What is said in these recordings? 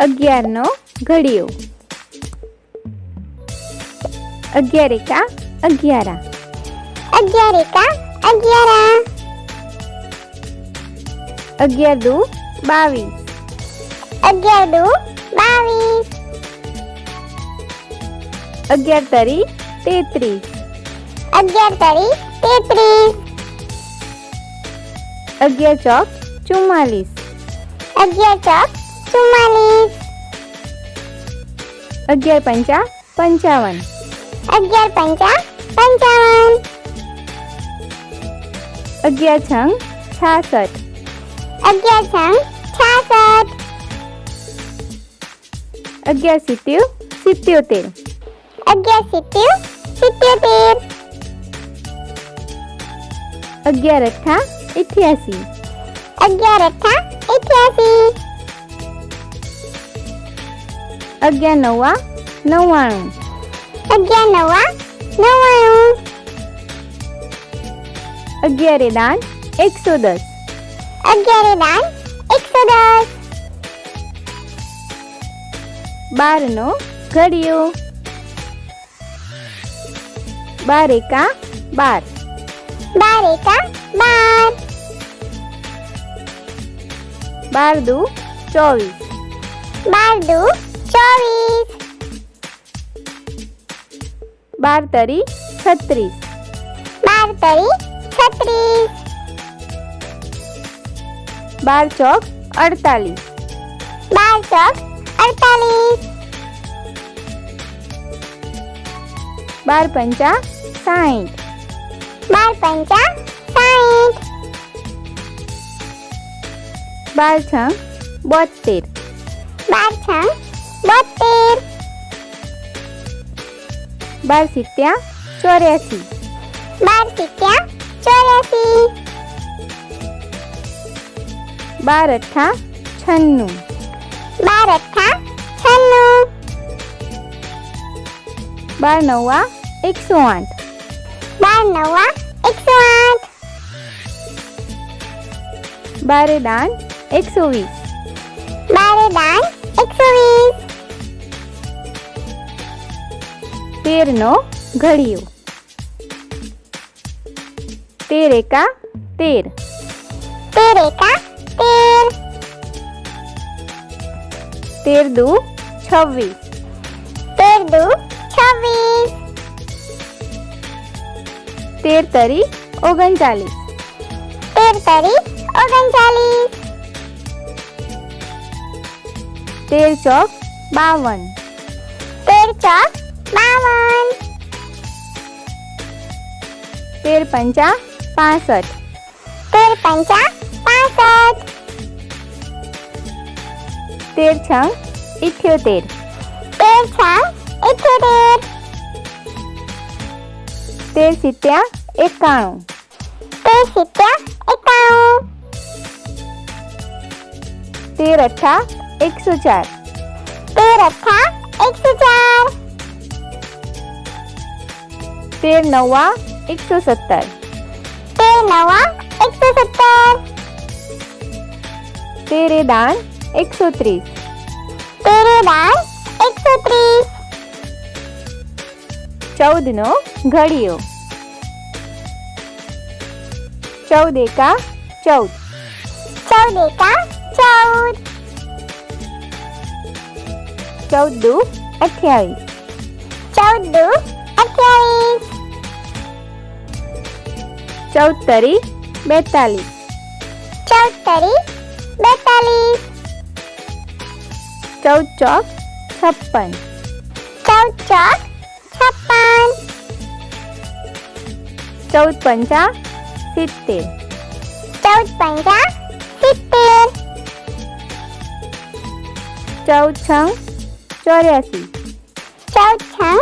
11 ઘડિયો. 11 એકા 11. 11 એકા 11. 11 દુ 22. 11 દુ 22. 11 તરી 33. 11 તરી 33. 11 ચોક 44. 11 ચોક 44. 11 પંચા 55. 11 પંચા 55. 11 છંગ 66. 11 છંગ 66. 11 સિત્યુ 77. 11 સિત્યુ 77. 11 અઠ્ઠા 88. 11 અઠ્ઠા 88. 11 નવ્વા 99. 11 નવ્વા 99. 11 દાન 110. 11 દાન 110. 12 ઘડિયો. 12 એકા 12. 12 એકા 12. 12 દુ 24. 12 દુ 24. 12 તરી 36. 12 તરી 36. 12 ચોક 48. 12 ચોક 48. 12 પંચા 60. 12 પંચા 60. 12 છંગ 72. 12 છંગ 72. 12 સિત્યા 84. 12 સિત્યા 84. 12 અઠ્ઠા 96. 12 અઠ્ઠા 96. 12 નવ્વા 108. 12 નવ્વા 108. 12 દાન 120. 12 દાન 120. 13 ઘડિયો. 13 એકા 13. 13 એકા 13. 13 દુ 26. 13 દુ 26. 13 તરી 39. 13 તરી 39. 13 ચોક 52. 13 ચોક 52. 13 પંચા 65. 13 પંચા 65. 13 છંગ 78. 13 છંગ 78. 13 સિત્યા 91. 13 સિત્યા 91. 13 અઠ્ઠા 104. 13 અઠ્ઠા 104. 13 નવ્વા 117. 13 નવ્વા 117. 13 દાન 130. 13 દાન 130. 14 ઘડિયો. 14 એકા 14. 14 એકા 14. 14 દુ 28. 14 દુ 28. 14 તરી 42. 14 તરી 42. 14 ચોક 56. 14 ચોક 56. 14 પંચા 70. 14 પંચા 70. 14 છંગ 84. 14 છંગ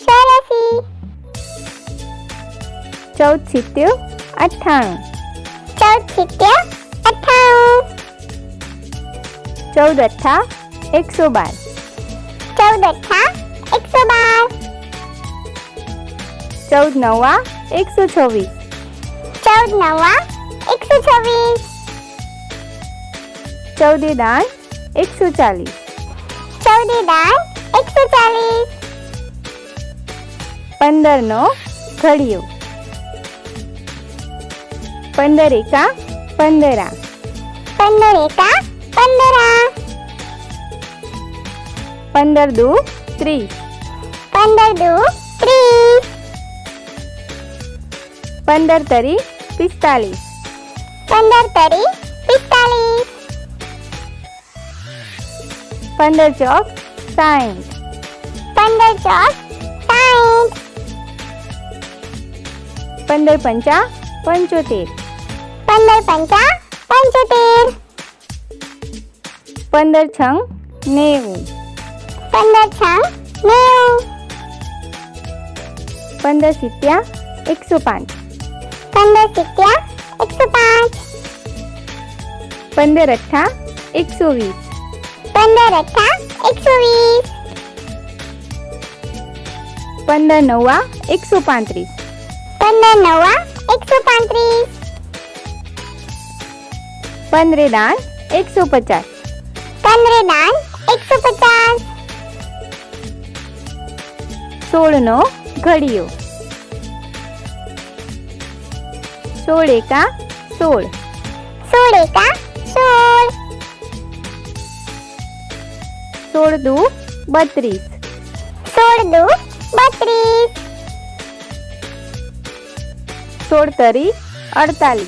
84. 14 સિત્યુ 98. 14 સિત્યા 98. 14 અઠ્ઠા 112. 14 અઠ્ઠા 112. 14 નવ્વા 126. 14 નવ્વા 126. 14 દાન 140. 14 દાન 140. 15 નો ઘડિયો. 15 એકા 15. 15 એકા 15. 15 દુ 30. 15 દુ 30. 15 તરી 45. 15 તરી 45. 15 ચોક 60. 15 ચોક 60. 15 પંચા 75. 15 પંચા 75. 15 છંગ 90. 15 છંગ 90. 15 સિત્યા 105. 15 સિત્યા 105. 15 અઠ્ઠા 120. 15 અઠ્ઠા 120. 15 નવા 135. 15 નવા 135. 15 દાન 150. 15 દાન 150. 16 નો ઘડિયો. 16 એકા 16. 16 એકા 16. 16 દુ 32. 16 દુ 32. 16 તરી 48.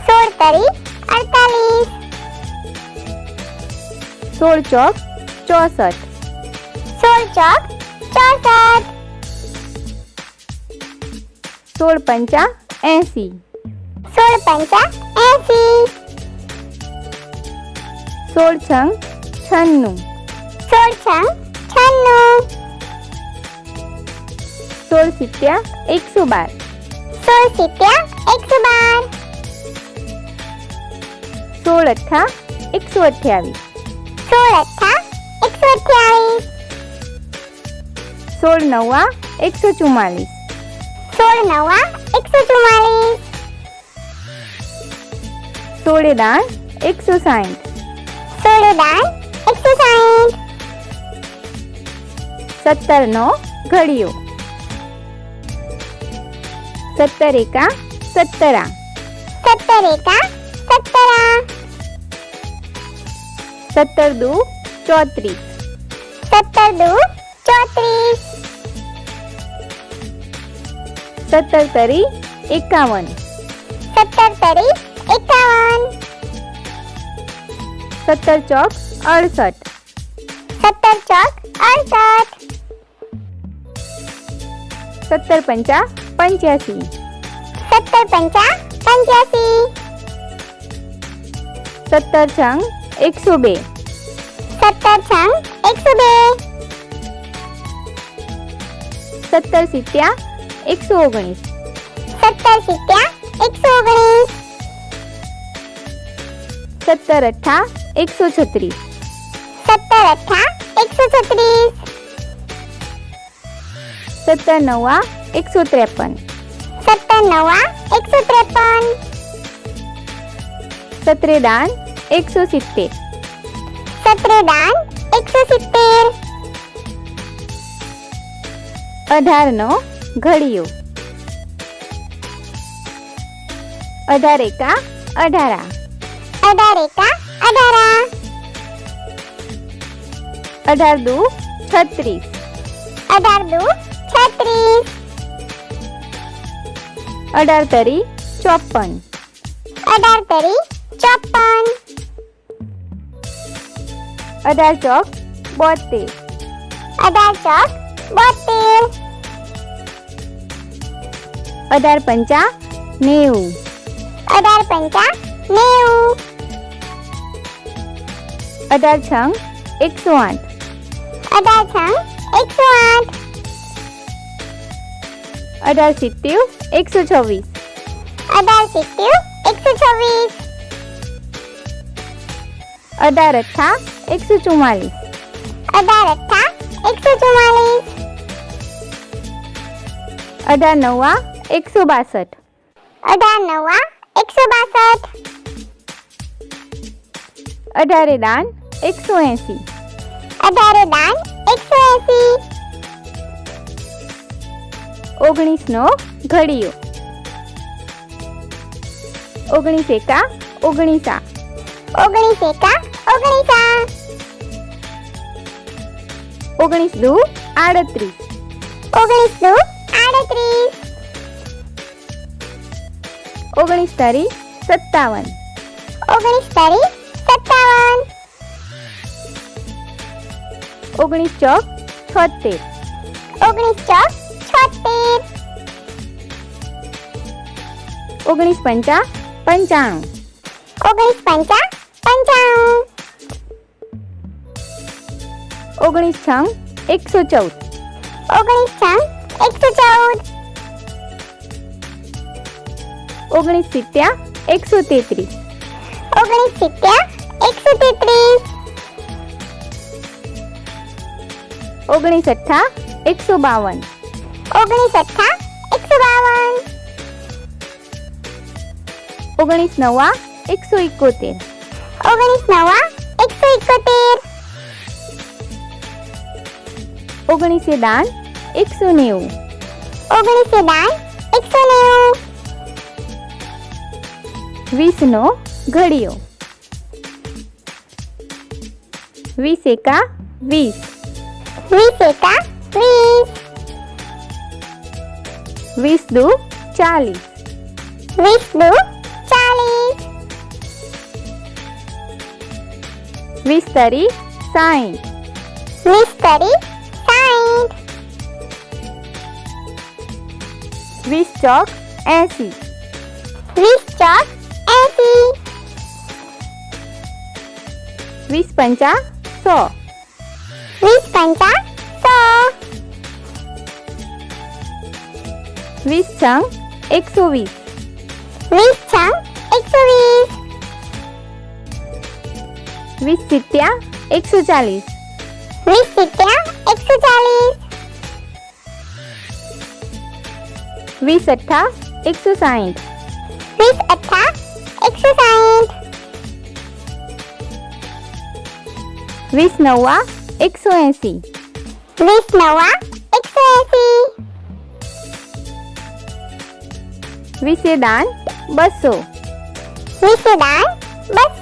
16 તરી 48. 16 ચોક 64. 16 ચોક 64. 16 પંચા 80. 16 પંચા 80. 16 છંગ 96. 16 છંગ 96. 16 સિત્યા 112. 16 સિત્યા 112. 16 અઠ્ઠા 128. 16 અઠ્ઠા 128. 16 નવા 144. 16 નવા 144. 16 દાન 160. 16 દાન 160. 17 નો ઘડિયો. 17 એકા 17. 17 એકા 17. 17 દુ 34. 17 દુ 34. 17 તરી 51. 17 તરી 51. 17 ચોક 68. 17 ચોક 68. 17 પંચા 85. 17 પંચા 85. 17 છંગ 102. 17 છંગ 102. 17 સિત્યા 119. 17 સિત્યા 119. 17 અઠ્ઠા 136. 17 અઠ્ઠા 136. 17 નવા 153. 17 નવા 153. 17 દાન 170. 17 દાન 170. 18 નો ઘડિયો. 18 એકા 18. 18 એકા 18. 18 દુ 36. 18 દુ 36. 18 તરી 54. 18 તરી 54. 18 ચોક 72. 18 ચોક 72. 18 પંચા 90. 18 પંચા 90. 18 છંગ 108. 18 છંગ 108. 18 સિત્યુ 126. 18 સિત્યુ 126. 18 અઠ્ઠા 144. 18 અઠ્ઠા 144. 18 નવા 162. 18 નવા 162. 18 દાન 180. 18 દાન 180. 19 નો ઘડિયો. 19 એકા 19. 19 એકા 19. 19 દુ 38. 19 દુ 38. 19 તારી 57. 19 તારી 57. 19 ચોક 76. 19 ચોક 76. 19 પંચા 95. 19 પંચા 95. 19 છંગ 114. 19 છંગ 114. 19 સિત્યા 133. 19 સિત્યા 133. 19 અઠ્ઠા 152. 19 અઠ્ઠા 152. 19 નવા 171. 19 નવા 171. 19 દાન 190. 19 દાન 190. 20 નો ઘડિયો. 20 એકા 20. 20 એકા 20. 20 દુ 40. 20 દુ 40. 20 તારી 60. 20 તારી 60. 20 ચોક 80. 20 ચોક 80. 20 પંચા 100. 20 પંચા 100. 20 છંગ 120. 20 છંગ 120. 20 સિત્યા 140. 20 સિત્યા 140. 20 અઠ્ઠા 160. 20 અઠ્ઠા 160. 20 નવા 180. 20 નવા 180. 20 દાન 200. 20 દાન 200.